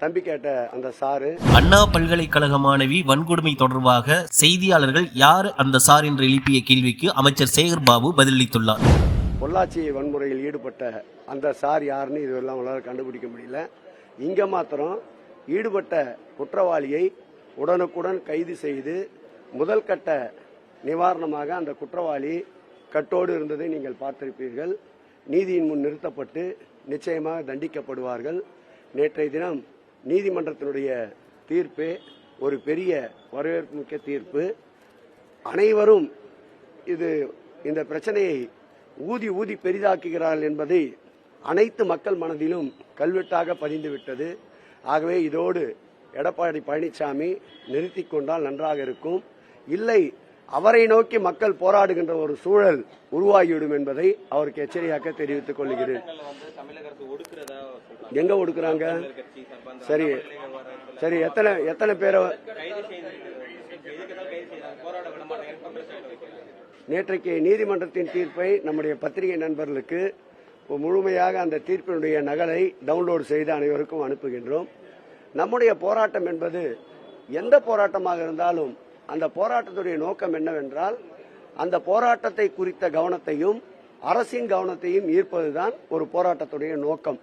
தம்பி கேட்ட அந்த சாரு அண்ணா பல்கலைக்கழக மாணவி வன்கொடுமை தொடர்பாக செய்தியாளர்கள் யார் அந்த சார் என்று எழுப்பிய கேள்விக்கு அமைச்சர் சேகர் பாபு பதிலளித்துள்ளார். பொள்ளாச்சி வன்முறையில் ஈடுபட்ட அந்த சார் யாருன்னு இதுவெல்லாம் உங்களால் கண்டுபிடிக்க முடியல. இங்க மாத்திரம் ஈடுபட்ட குற்றவாளியை உடனுக்குடன் கைது செய்து முதல் கட்ட நிவாரணமாக அந்த குற்றவாளி கட்டோடு இருந்ததை நீங்கள் பார்த்திருப்பீர்கள். நீதியின் முன் நிறுத்தப்பட்டு நிச்சயமாக தண்டிக்கப்படுவார்கள். நேற்றைய தினம் நீதிமன்றத்தினுடைய தீர்ப்பே ஒரு பெரிய வரவேற்புமிக்க தீர்ப்பு. அனைவரும் இந்த பிரச்சனையை ஊதி பெரிதாக்குகிறார்கள் என்பதை அனைத்து மக்கள் மனதிலும் கல்வெட்டாக பதிந்துவிட்டது. ஆகவே இதோடு எடப்பாடி பழனிசாமி நிறுத்திக் கொண்டால் நன்றாக இருக்கும். இல்லை, அவரை நோக்கி மக்கள் போராடுகின்ற ஒரு சூழல் உருவாகிவிடும் என்பதை அவருக்கு எச்சரிக்கையாக தெரிவித்துக் கொள்கிறேன். எங்க ஒடுக்குறாங்க? சரி சரி, எத்தனை பேரை நேற்றைக்கு நீதிமன்றத்தின் தீர்ப்பை நம்முடைய பத்திரிகை நண்பர்களுக்கு முழுமையாக அந்த தீர்ப்பினுடைய நகலை டவுன்லோடு செய்து அனைவருக்கும் அனுப்புகின்றோம். நம்முடைய போராட்டம் என்பது எந்த போராட்டமாக இருந்தாலும் அந்த போராட்டத்துடைய நோக்கம் என்னவென்றால் அந்த போராட்டத்தை குறித்த கவனத்தையும் அரசின் கவனத்தையும் ஈர்ப்பதுதான் ஒரு போராட்டத்துடைய நோக்கம்.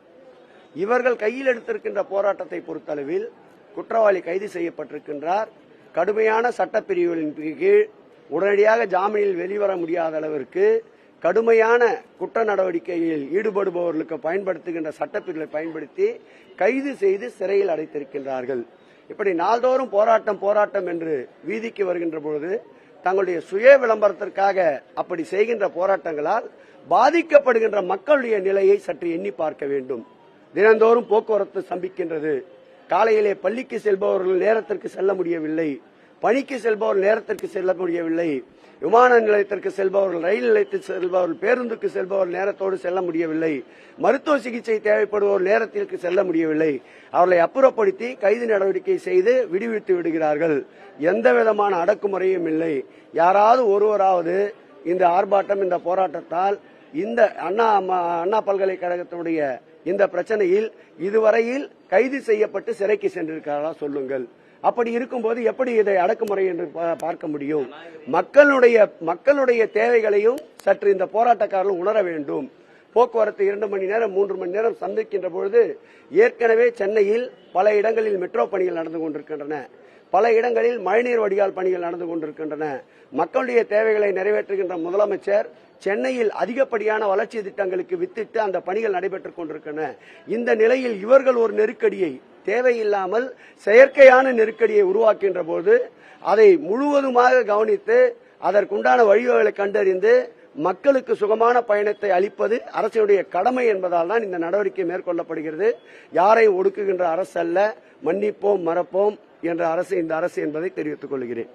இவர்கள் கையில் எடுத்திருக்கின்ற போராட்டத்தை பொறுத்தளவில் குற்றவாளி கைது செய்யப்பட்டிருக்கின்றார். கடுமையான சட்டப்பிரிவுகளின் கீழ் உடனடியாக ஜாமீனில் வெளிவர முடியாத அளவிற்கு கடுமையான குற்ற நடவடிக்கையில் ஈடுபடுபவர்களுக்கு பயன்படுத்துகின்ற சட்டப்பிரிவுகளை பயன்படுத்தி கைது செய்து சிறையில் அடைத்திருக்கின்றார்கள். இப்படி நாள்தோறும் போராட்டம் என்று வீதிக்கு வருகின்ற பொழுது தங்களுடைய சுய விளம்பரத்திற்காக அப்படி செய்கின்ற போராட்டங்களால் பாதிக்கப்படுகின்ற மக்களுடைய நிலையை சற்று எண்ணி பார்க்க வேண்டும். தினந்தோறும் போக்குவரத்து சம்பிக்கின்றது. காலையிலே பள்ளிக்கு செல்பவர்கள் நேரத்திற்கு செல்ல முடியவில்லை, பணிக்கு செல்பவர்கள் நேரத்திற்கு செல்ல முடியவில்லை, விமான நிலையத்திற்கு செல்பவர்கள், ரயில் நிலையத்தில் செல்பவர்கள், பேருந்துக்கு செல்பவர்கள் நேரத்தோடு செல்ல முடியவில்லை, மருத்துவ சிகிச்சை தேவைப்படுவோர் நேரத்திற்கு செல்ல முடியவில்லை. அவர்களை அப்புறப்படுத்தி கைது நடவடிக்கை செய்து விடுவித்து விடுகிறார்கள். எந்த விதமான அடக்குமுறையும் இல்லை. யாராவது ஒருவராவது இந்த ஆர்ப்பாட்டம், இந்த போராட்டத்தால் இந்த அண்ணா பல்கலைக்கழகத்தினுடைய இந்த பிரச்சனையில் இதுவரையில் கைது செய்யப்பட்டு சிறைக்கு சென்றிருக்கிறாரா சொல்லுங்கள். அப்படி இருக்கும்போது எப்படி இதை அடக்குமுறை என்று பார்க்க முடியும்? மக்களுடைய தேவைகளையும் சற்று இந்த போராட்டக்காரர்கள் உணர வேண்டும். போக்குவரத்து 2 மணி நேரம் 3 மணி நேரம் சந்திக்கின்ற பொழுது ஏற்கனவே சென்னையில் பல இடங்களில் மெட்ரோ பணிகள் நடந்து கொண்டிருக்கின்றன, பல இடங்களில் மழைநீர் வடிகால் பணிகள் நடந்து கொண்டிருக்கின்றன. மக்களுடைய தேவைகளை நிறைவேற்றுகின்ற முதலமைச்சர் சென்னையில் அதிகப்படியான வளர்ச்சி திட்டங்களுக்கு வித்திட்டு அந்த பணிகள் நடைபெற்றுக் கொண்டிருக்கின்றன. இந்த நிலையில் இவர்கள் ஒரு நெருக்கடியை, தேவையில்லாமல் செயற்கையான நெருக்கடியை உருவாக்கின்ற போது அதை முழுவதுமாக கவனித்து அதற்குண்டான வழிவகைகளை கண்டறிந்து மக்களுக்கு சுகமான பயணத்தை அளிப்பது அரசினுடைய கடமை என்பதால் தான் இந்த நடவடிக்கை மேற்கொள்ளப்படுகிறது. யாரை ஒடுக்குகின்ற அரசு அல்ல, மன்னிப்போம் மறப்போம் என்ற அரசு இந்த அரசு என்பதை தெரிவித்துக் கொள்கிறேன்.